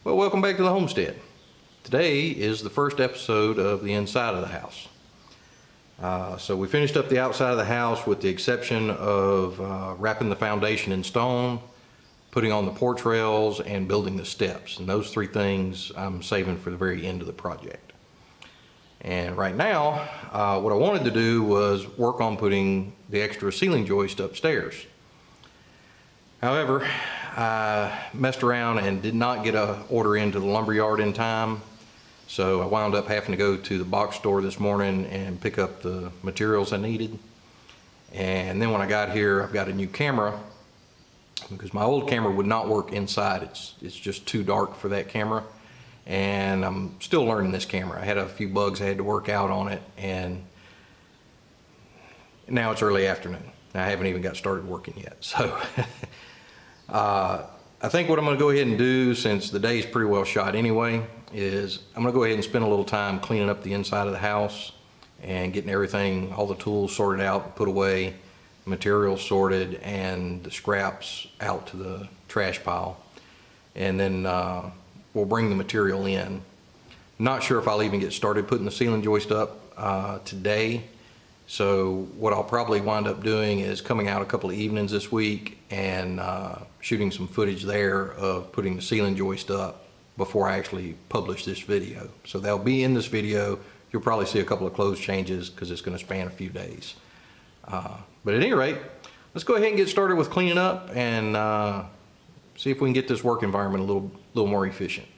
Well, welcome back to the homestead. Today is the first episode of the inside of the house. So we finished up the outside of the house with the exception of wrapping the foundation in stone, putting on the porch rails, and building the steps. And those three things I'm saving for the very end of the project. And right now, what I wanted to do was work on putting the extra ceiling joist upstairs. However, I messed around and did not get an order into the lumber yard in time. So I wound up having to go to the box store this morning and pick up the materials I needed. And then when I got here, I've got a new camera because my old camera would not work inside. It's just too dark for that camera. And I'm still learning this camera. I had a few bugs I had to work out on it, and now it's early afternoon. I haven't even got started working yet. So I think what I'm going to go ahead and do, since the day's pretty well shot anyway, is I'm going to go ahead and spend a little time cleaning up the inside of the house and getting everything, all the tools sorted out, put away, materials sorted, and the scraps out to the trash pile. And then we'll bring the material in. Not sure if I'll even get started putting the ceiling joist up today. So what I'll probably wind up doing is coming out a couple of evenings this week and shooting some footage there of putting the ceiling joist up before I actually publish this video. So they'll be in this video. You'll probably see a couple of clothes changes because it's going to span a few days. But at any rate, let's go ahead and get started with cleaning up and see if we can get this work environment a little more efficient.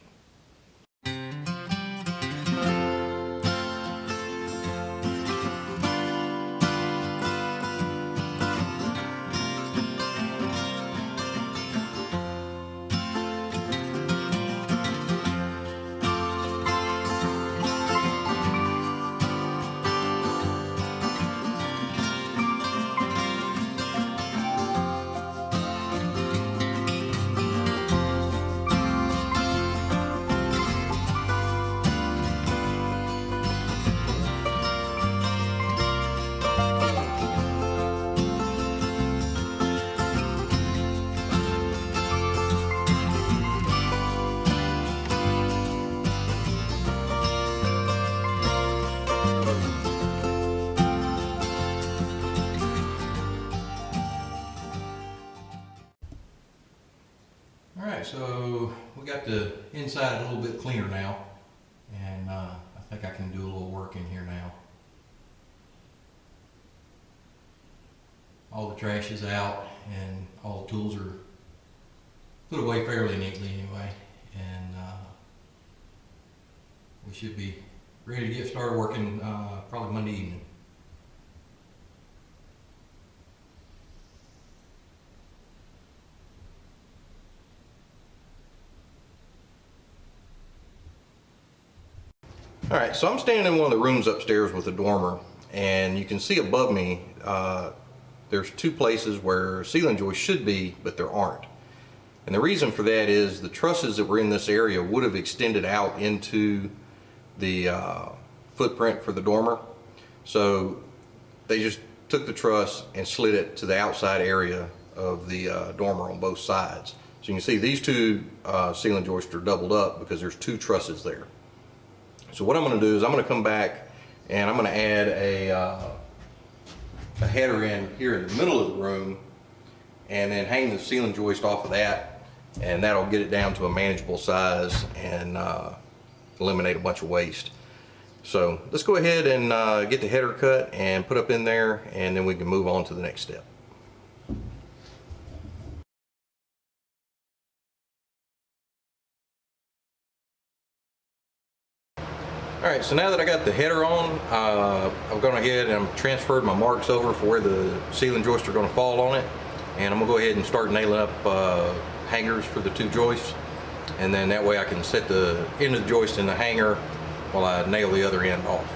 So we got the inside a little bit cleaner now, and I think I can do a little work in here now. All the trash is out and all the tools are put away fairly neatly anyway, and we should be ready to get started working probably Monday evening. All right, so I'm standing in one of the rooms upstairs with the dormer, and you can see above me there's two places where ceiling joists should be, but there aren't. And the reason for that is the trusses that were in this area would have extended out into the footprint for the dormer. So they just took the truss and slid it to the outside area of the dormer on both sides. So you can see these two ceiling joists are doubled up because there's two trusses there. So what I'm going to do is I'm going to come back and I'm going to add a header in here in the middle of the room, and then hang the ceiling joist off of that, and that'll get it down to a manageable size and eliminate a bunch of waste. So let's go ahead and get the header cut and put up in there, and then we can move on to the next step. Alright, so now that I got the header on, I've gone ahead and transferred my marks over for where the ceiling joists are going to fall on it. And I'm going to go ahead and start nailing up hangers for the two joists. And then that way I can set the end of the joist in the hanger while I nail the other end off.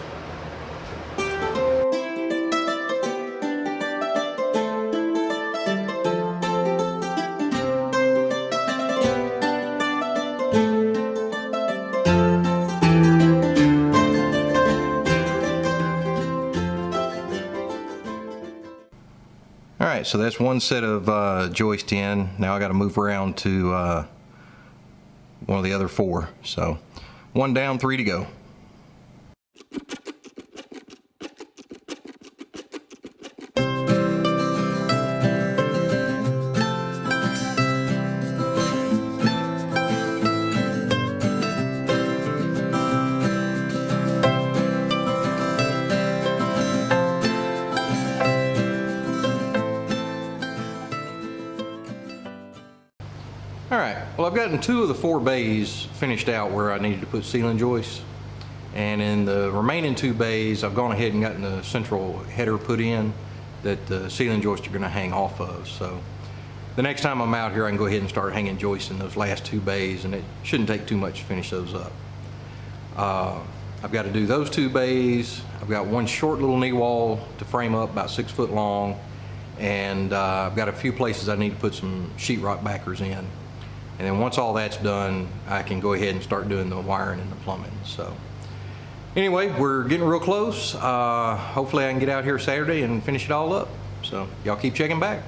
Alright, so that's one set of joist in. Now I got to move around to one of the other 4. So 1 down, 3 to go. All right, well, I've gotten 2 of the 4 bays finished out where I needed to put ceiling joists. And in the remaining 2 bays, I've gone ahead and gotten the central header put in that the ceiling joists are gonna hang off of. So the next time I'm out here, I can go ahead and start hanging joists in those last 2 bays, and it shouldn't take too much to finish those up. I've got to do those 2 bays. I've got one short little knee wall to frame up, about 6 foot long. And I've got a few places I need to put some sheetrock backers in. And then once all that's done, I can go ahead and start doing the wiring and the plumbing. So anyway, we're getting real close. Hopefully I can get out here Saturday and finish it all up. So y'all keep checking back.